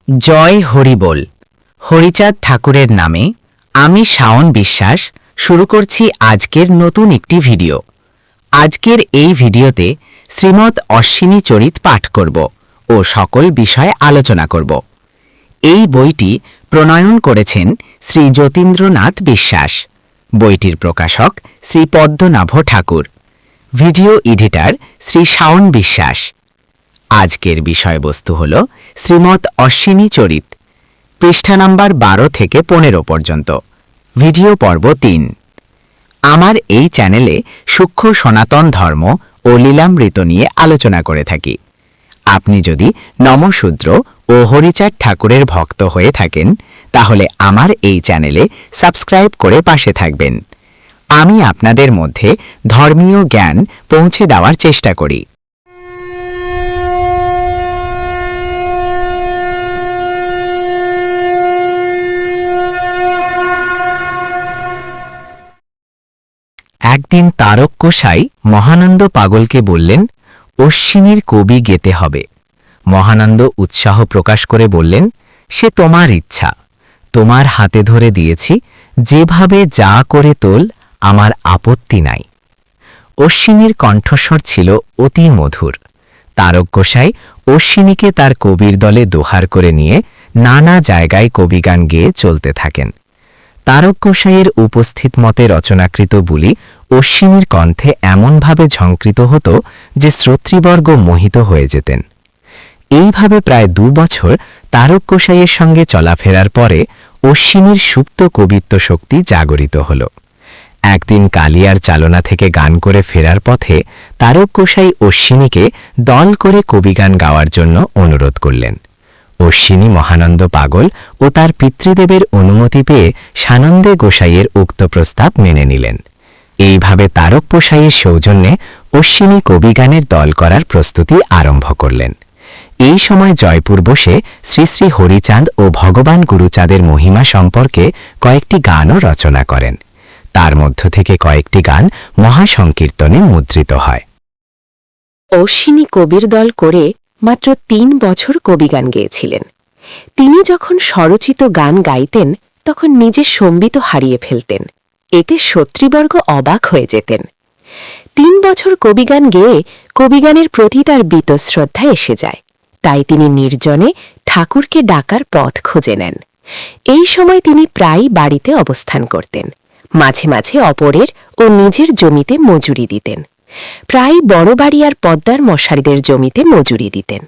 জয় হরিবোল। হরিচাঁদ ঠাকুরের নামে আমি শাওন বিশ্বাস শুরু করছি আজকের নতুন একটি ভিডিও। আজকের এই ভিডিওতে শ্রীমৎ অশ্বিনী চরিত পাঠ করব ও সকল বিষয়ে আলোচনা করব। এই বইটি প্রণয়ন করেছেন শ্রী যতীন্দ্রনাথ বিশ্বাস। বইটির প্রকাশক শ্রী পদ্মনাভ ঠাকুর। ভিডিও এডিটর শ্রী শাওন বিশ্বাস। আজকের বিষয়বস্তু হল শ্রীমৎ অশ্বিনী চরিত, পৃষ্ঠা নাম্বার 12 থেকে 15 পর্যন্ত। ভিডিও পর্ব 3। আমার এই চ্যানেলে সূক্ষ্ম সনাতন ধর্ম ও লীলামৃত নিয়ে আলোচনা করে থাকি। আপনি যদি নমশূদ্র ও হরিচাঁদ ঠাকুরের ভক্ত হয়ে থাকেন তাহলে আমার এই চ্যানেলে সাবস্ক্রাইব করে পাশে থাকবেন। আমি আপনাদের মধ্যে ধর্মীয় জ্ঞান পৌঁছে দেওয়ার চেষ্টা করি। একদিন তারক গোসাই মহানন্দ পাগলকে বললেন, অশ্বিনীর কবি গেতে হবে। মহানন্দ উৎসাহ প্রকাশ করে বললেন, সে তোমার ইচ্ছা, তোমার হাতে ধরে দিয়েছি, যেভাবে যা করে তোল, আমার আপত্তি নাই। অশ্বিনীর কণ্ঠস্বর ছিল অতি মধুর। তারক গোসাই অশ্বিনীকে তার কবির দলে দোহার করে নিয়ে নানা জায়গায় কবিগান গেয়ে চলতে থাকেন। তারক গোসাইয়ের উপস্থিত মতে রচনাকৃত বুলি অশ্বিনীর কণ্ঠে এমনভাবে ঝঙ্কৃত হতো যে শ্রোতৃবর্গ মোহিত হয়ে যেতেন। এইভাবে প্রায় 2 বছর তারক গোসাইয়ের সঙ্গে চলাফেরার পরে অশ্বিনীর সুপ্ত কবিত্ব শক্তি জাগরিত হল। একদিন কালিয়ার চালনা থেকে গান করে ফেরার পথে তারক গোসাই অশ্বিনীকে দল করে কবিগান গাওয়ার জন্য অনুরোধ করলেন। অশ্বিনী মহানন্দ পাগল ও তার পিতৃদেবের অনুমতি পেয়ে সানন্দে গোসাইয়ের উক্ত প্রস্তাব মেনে নিলেন। এইভাবে তারক গোসাইয়ের সৌজন্যে অশ্বিনী কবিগানের দল করার প্রস্তুতি আরম্ভ করলেন। এই সময় জয়পুর বসে শ্রী শ্রী হরিচাঁদ ও ভগবান গুরুচাঁদের মহিমা সম্পর্কে কয়েকটি গানও রচনা করেন। তার মধ্য থেকে কয়েকটি গান মহাসংকীর্তনে মুদ্রিত হয়। অশ্বিনী কবির দল করে মাত্র 3 বছর কবিগান গেয়েছিলেন। তিনি যখন স্বরচিত গান গাইতেন তখন নিজের সম্বিত হারিয়ে ফেলতেন। এতে শত্রুবর্গ অবাক হয়ে যেতেন। 3 বছর কবিগান গেয়ে কবিগানের প্রতি তার বীতশ্রদ্ধা এসে যায়। তাই তিনি নির্জনে ঠাকুরকে ডাকার পথ খুঁজে নেন। এই সময় তিনি প্রায়ই বাড়িতে অবস্থান করতেন। মাঝে মাঝে অপরের ও নিজের জমিতে মজুরি দিতেন। প্রায় বড় বাড়ি আর পদ্মার মশাইদের জমিতে মজুরি দিতেন।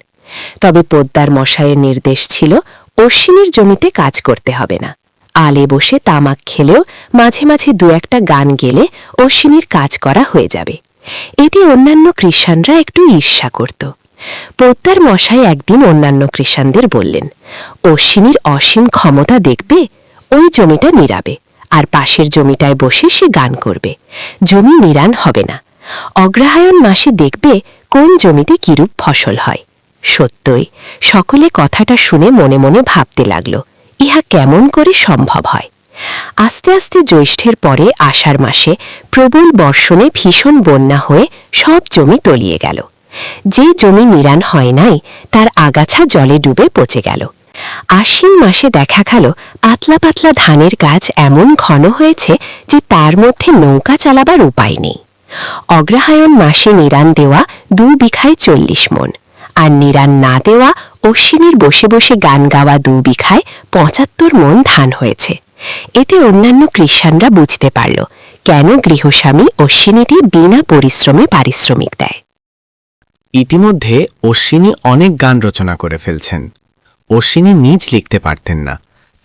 তবে পদ্মার মশাইয়ের নির্দেশ ছিল অশ্বিনীর জমিতে কাজ করতে হবে না। আলে বসে তামাক খেলেও মাঝে মাঝে 2-1টা গান গেলে অশ্বিনীর কাজ করা হয়ে যাবে। এতে অন্যান্য কৃষাণরা একটু ঈর্ষা করত। পদ্মার মশাই একদিন অন্যান্য কৃষাণদের বললেন, অশ্বিনীর অসীম ক্ষমতা দেখবে, ওই জমিটা নিরাবে, আর পাশের জমিটায় বসে সে গান করবে। জমি নিরান হবে না। অগ্রহায়ণ মাসে দেখবে কোন জমিতে কিরূপ ফসল হয়। সত্যই সকলে কথাটা শুনে মনে মনে ভাবতে লাগল, ইহা কেমন করে সম্ভব হয়। আস্তে আস্তে জ্যৈষ্ঠের পরে আষাঢ় মাসে প্রবল বর্ষণে ভীষণ বন্যা হয়ে সব জমি তলিয়ে গেল। যে জমি নিরান হয় নাই তার আগাছা জলে ডুবে পচে গেল। আশ্বিন মাসে দেখা গেল আতলা পাতলা ধানের গাছ এমন ঘন হয়েছে যে তার মধ্যে নৌকা চালাবার উপায় নেই। অগ্রহায়ণ মাসে নিরান দেওয়া 2 বিঘায় 40 মণ, আর নিরান না দেওয়া অশ্বিনীর বসে বসে গান গাওয়া 2 বিঘায় 75 মণ ধান হয়েছে। এতে অন্যান্য কৃষাণরা বুঝতে পারল কেন গৃহস্বামী অশ্বিনীটি বিনা পরিশ্রমে পারিশ্রমিক দেয়। ইতিমধ্যে অশ্বিনী অনেক গান রচনা করে ফেলছেন। অশ্বিনী নিজ লিখতে পারতেন না,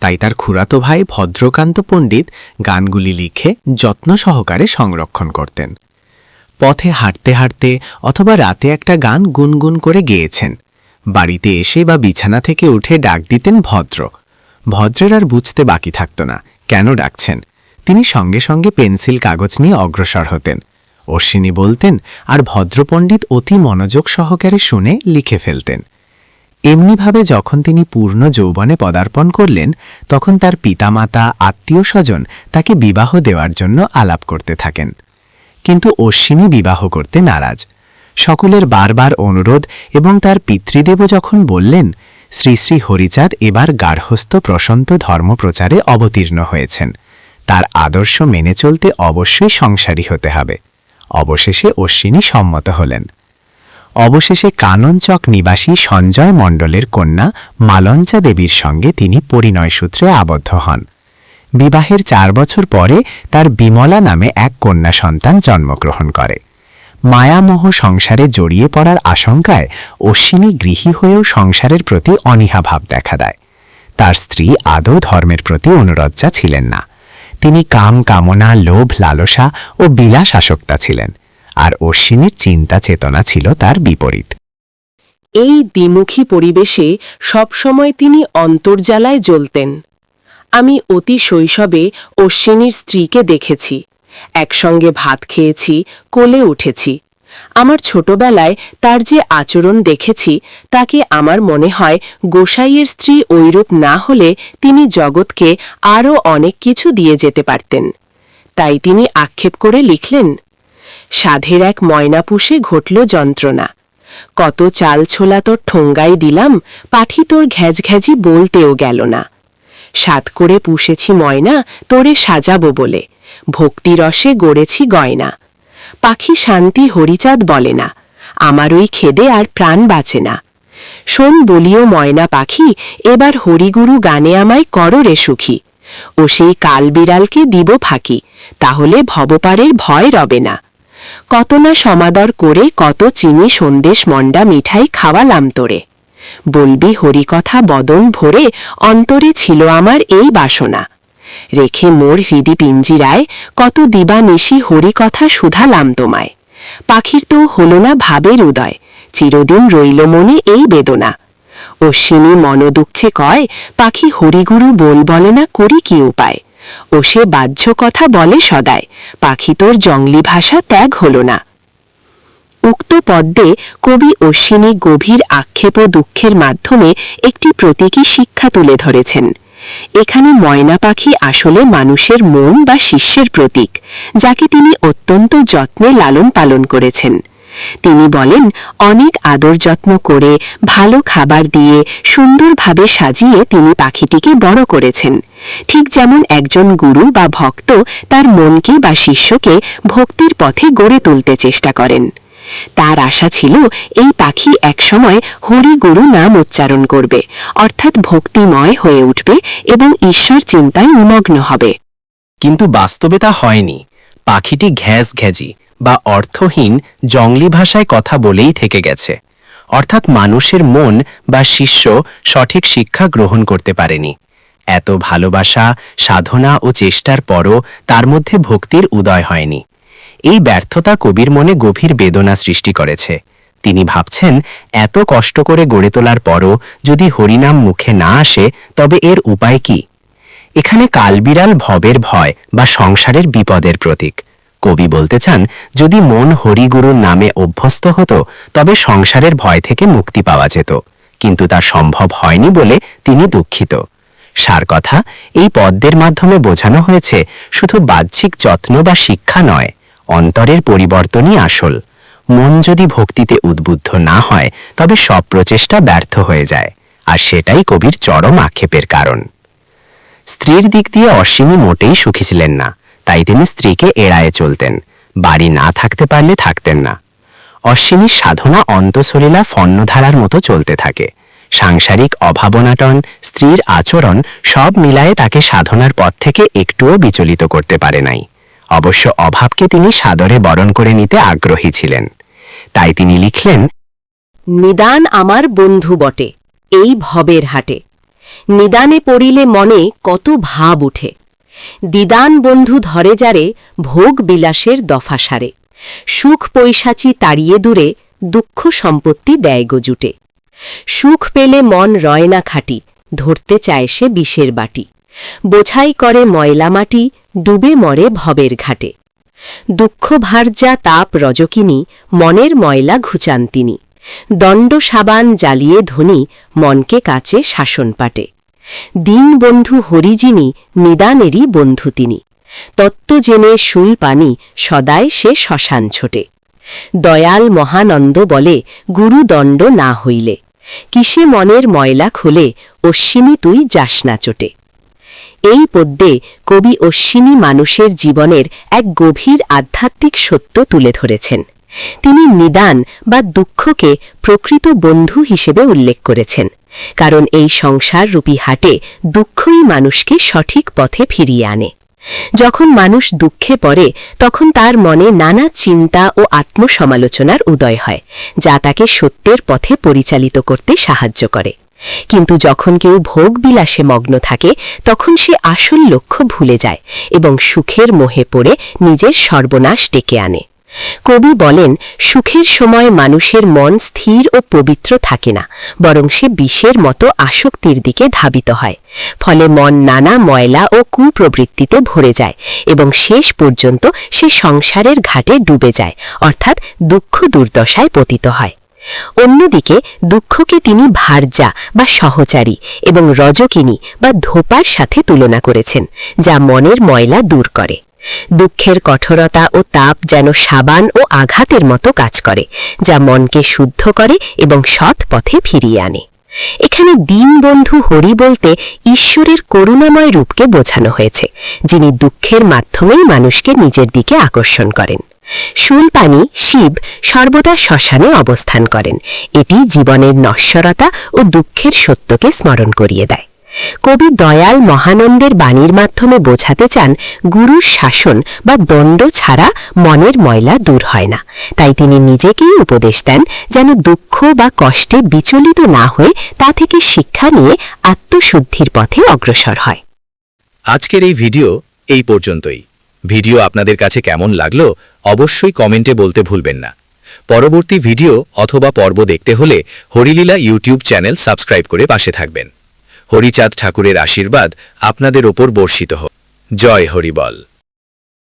তাই তার খুড়াতো ভাই ভদ্রকান্ত পণ্ডিত গানগুলি লিখে যত্ন সহকারে সংরক্ষণ করতেন। পথে হাঁটতে হাঁটতে অথবা রাতে একটা গান গুনগুন করে গেয়েছেন। বাড়িতে এসে বা বিছানা থেকে উঠে ডাক দিতেন ভদ্র। ভদ্রের আর বুঝতে বাকি থাকত না কেন ডাকছেন। তিনি সঙ্গে সঙ্গে পেন্সিল কাগজ নিয়ে অগ্রসর হতেন। অশ্বিনী বলতেন আর ভদ্রপণ্ডিত অতি মনোযোগ সহকারে শুনে লিখে ফেলতেন। এমনিভাবে যখন তিনি পূর্ণ যৌবনে পদার্পণ করলেন তখন তার পিতামাতা আত্মীয় স্বজন তাকে বিবাহ দেওয়ার জন্য আলাপ করতে থাকেন। কিন্তু অশ্বিনী বিবাহ করতে নারাজ। সকলের বারবার অনুরোধ এবং তার পিতৃদেবও যখন বললেন, শ্রী শ্রী হরিচাঁদ এবার গার্হস্থ প্রশান্ত ধর্মপ্রচারে অবতীর্ণ হয়েছেন। তার আদর্শ মেনে চলতে অবশ্যই সংসারী হতে হবে। অবশেষে অশ্বিনী সম্মত হলেন। অবশেষে কাননচক নিবাসী সঞ্জয় মণ্ডলের কন্যা মালঞ্চা দেবীর সঙ্গে তিনি পরিণয়সূত্রে আবদ্ধ হন। বিবাহের 4 বছর পরে তার বিমলা নামে এক কন্যা সন্তান জন্মগ্রহণ করে। মায়ামোহ সংসারে জড়িয়ে পড়ার আশঙ্কায় অশ্বিনী গৃহী হয়েও সংসারের প্রতি অনীহাভাব দেখা দেয়। তার স্ত্রী আদৌ ধর্মের প্রতি অনুরজ্জা ছিলেন না। তিনি কাম কামনা, লোভ লালসা ও বিলাস আসক্তা ছিলেন, আর অশ্বিনীর চিন্তা চেতনা ছিল তার বিপরীত। এই দ্বিমুখী পরিবেশে সবসময় তিনি অন্তর্জালায় জ্বলতেন। আমি অতি শৈশবে অশ্বিনীর স্ত্রীকে দেখেছি, একসঙ্গে ভাত খেয়েছি, কোলে উঠেছি। আমার ছোটবেলায় তার যে আচরণ দেখেছি তাকে আমার মনে হয় গোসাইয়ের স্ত্রী ঐরূপ না হলে তিনি জগৎকে আরও অনেক কিছু দিয়ে যেতে পারতেন। তাই তিনি আক্ষেপ করে লিখলেন, সাধের এক ময়না পুষে ঘটল যন্ত্রণা। কত চাল ছোলা তোর ঠোঙ্গাই দিলাম, পাঠি তোর ঘ্যাজঘ্যাজি বলতেও গেল না। সাত করে পুষেছি ময়না তোরে সাজাবো বলে, ভক্তিরসে গড়েছি গয়না। পাখি শান্তি হরিচাঁদ বলে না, আমার ওই খেদে আর প্রাণ বাঁচে না। শোন বলিও ময়না পাখি, এবার হরিগুরু গানে আমায় করো রে সুখী। ও সেই কাল বিড়ালকে দিব ফাঁকি, তাহলে ভবপারের ভয় রবে না। কত না সমাদর করে কত চিনি সন্দেশ মন্ডা মিঠাই খাওয়ালাম তোরে। বলবি হরিকথা বদন ভরে, অন্তরে ছিল আমার এই বাসনা। রেখে মোর হৃদি পিঞ্জিরায় কত দিবানিশি হরিকথা শুধালাম তোমায়। পাখির তো হল না ভাবের উদয়, চিরদিন রইল মনে এই বেদনা। অশ্বিনী মনোদুঃখে কয়, পাখি হরিগুরু বলে না করি কি উপায়। ও সে বাহ্য কথা বলে সদায়, পাখি তোর জংলি ভাষা ত্যাগ হল না। উক্ত পদ্যে কবি অশ্বিনী গভীর আক্ষেপ ও দুঃখের মাধ্যমে একটি প্রতীকী শিক্ষা তুলে ধরেছেন। এখানে ময়না পাখি আসলে মানুষের মন বা শিষ্যের প্রতীক, যাকে তিনি অত্যন্ত যত্নে লালন পালন করেছেন। তিনি বলেন, অনেক আদর যত্ন করে ভালো খাবার দিয়ে সুন্দরভাবে সাজিয়ে তিনি পাখিটিকে বড় করেছেন। ঠিক যেমন একজন গুরু বা ভক্ত তার মনকে বা শিষ্যকে ভক্তির পথে গড়ে তুলতে চেষ্টা করেন। তার আশা ছিল এই পাখি একসময় হরিগুরু নাম উচ্চারণ করবে, অর্থাৎ ভক্তিময় হয়ে উঠবে এবং ঈশ্বর চিন্তায় নিমগ্ন হবে। কিন্তু বাস্তবে তা হয়নি। পাখিটি ঘ্যাজঘ্যাজি বা অর্থহীন জংলি ভাষায় কথা বলেই থেকে গেছে, অর্থাৎ মানুষের মন বা শিষ্য সঠিক শিক্ষা গ্রহণ করতে পারেনি। এত ভালোবাসা, সাধনা ও চেষ্টার পরও তার মধ্যে ভক্তির উদয় হয়নি। এই ব্যর্থতা কবির মনে গভীর বেদনা সৃষ্টি করেছে। তিনি ভাবছেন, এত কষ্ট করে গড়ে তোলার পরও যদি হরিনাম মুখে না আসে তবে এর উপায় কি? এখানে কালবিড়াল ভবের ভয় বা সংসারের বিপদের প্রতীক। কবি বলতে চান, যদি মন হরিগুরুর নামে অভ্যস্ত হতো তবে সংসারের ভয় থেকে মুক্তি পাওয়া যেত, কিন্তু তা সম্ভব হয়নি বলে তিনি দুঃখিত। সার কথা, এই পদ্যের মাধ্যমে বোঝানো হয়েছে শুধু বাহ্যিক যত্ন বা শিক্ষা নয়, অন্তরের পরিবর্তনই আসল। মন যদি ভক্তিতে উদ্বুদ্ধ না হয় তবে সব প্রচেষ্টা ব্যর্থ হয়ে যায়, আর সেটাই কবির চরম আক্ষেপের কারণ। স্ত্রীর দিক দিয়ে অশ্বিনী মোটেই সুখী ছিলেন না, তাই তিনি স্ত্রীকে এড়ায়ে চলতেন, বাড়ি না থাকতে পারলে থাকতেন না। অশ্বিনীর সাধনা অন্তঃসলীলা ফন্নধারার মতো চলতে থাকে। সাংসারিক অভাবনাটন, স্ত্রীর আচরণ সব মিলায়ে তাকে সাধনার পথ থেকে একটুও বিচলিত করতে পারে নাই। অবশ্য অভাবকে তিনি সাদরে বরণ করে নিতে আগ্রহী ছিলেন। তাই তিনি লিখলেন, নিদান আমার বন্ধু বটে এই ভবের হাটে, নিদানে পড়িলে মনে কত ভাব উঠে। দিদান বন্ধু ধরে যারে ভোগ বিলাসের দফা সারে, সুখ পৈশাচি তাড়িয়ে দূরে দুঃখ সম্পত্তি দেয় গো জুটে। সুখ পেলে মন রয় না খাটি, ধরতে চায় সে বিষের বাটি। বোঝাই করে ময়লা মাটি, ডুবে মরে ভবের ঘাটে। দুঃখ ভার্যা তাপ রজকিনী, মনের ময়লা ঘুচান তিনি। দণ্ড সাবান জ্বালিয়ে ধনী, মনকে কাচে শাসন পাটে। দিন বন্ধু হরিজিনী, নিদানেরই বন্ধু তিনি। তত্ত্ব জেনে শুল পানি, সদায় সে শ্মশান ছোটে। দয়াল মহানন্দ বলে, গুরুদণ্ড না হইলে কিসে মনের ময়লা খুলে অশ্বিনী তুই যাস না চোটে। এই পদ্যে কবি অশ্বিনী মানুষের জীবনের এক গভীর আধ্যাত্মিক সত্য তুলে ধরেছেন। তিনি নিদান বা দুঃখকে প্রকৃত বন্ধু হিসেবে উল্লেখ করেছেন, কারণ এই সংসাররূপী হাটে দুঃখই মানুষকে সঠিক পথে ফিরিয়ে আনে। যখন মানুষ দুঃখে পড়ে তখন তার মনে নানা চিন্তা ও আত্মসমালোচনার উদয় হয়, যা তাকে সত্যের পথে পরিচালিত করতে সাহায্য করে। কিন্তু যখন কেউ ভোগ বিলাসে মগ্ন থাকে তখন সে আসল লক্ষ্য ভুলে যায় এবং সুখের মোহে পড়ে নিজের সর্বনাশ ডেকে আনে। কবি বলেন, সুখের সময় মানুষের মন স্থির ও পবিত্র থাকে না, বরং সে বিষের মতো আসক্তির দিকে ধাবিত হয়। ফলে মন নানা ময়লা ও কুপ্রবৃত্তিতে ভরে যায় এবং শেষ পর্যন্ত সে সংসারের ঘাটে ডুবে যায়, অর্থাৎ দুঃখ দুর্দশায় পতিত হয়। অন্যদিকে দুঃখকে তিনি ভার্যা বা সহচারী এবং রজকিনী বা ধোপার সাথে তুলনা করেছেন, যা মনের ময়লা দূর করে। দুঃখের কঠোরতা ও তাপ যেন সাবান ও আঘাতের মতো কাজ করে, যা মনকে শুদ্ধ করে এবং সৎ পথে ফিরিয়ে আনে। এখানে দীনবন্ধু হরি বলতে ঈশ্বরের করুণাময় রূপকে বোঝানো হয়েছে, যিনি দুঃখের মাধ্যমেই মানুষকে নিজের দিকে আকর্ষণ করেন। শূলপাণি শিব সর্বদা শ্মশানে অবস্থান করেন। এটি জীবনের নশ্বরতা ও দুঃখের সত্যকে স্মরণ করিয়ে দেয়। কবি দয়াল মহানন্দের বাণীর মাধ্যমে বোঝাতে চান, গুরুর শাসন বা দণ্ড ছাড়া মনের ময়লা দূর হয় না। তাই তিনি নিজেকেই উপদেশ দেন যেন দুঃখ বা কষ্টে বিচলিত না হয়ে তা থেকে শিক্ষা নিয়ে আত্মশুদ্ধির পথে অগ্রসর হয়। আজকের এই ভিডিও এই পর্যন্তই। ভিডিও আপনাদের কাছে কেমন লাগলো অবশ্যই কমেন্টে বলতে ভুলবেন না। পরবর্তী ভিডিও অথবা পর্ব দেখতে হলে হরিলীলা ইউটিউব চ্যানেল সাবস্ক্রাইব করে পাশে থাকবেন। হরিচাঁদ ঠাকুরের আশীর্বাদ আপনাদের ওপর বর্ষিত হোক। জয় হরিবল।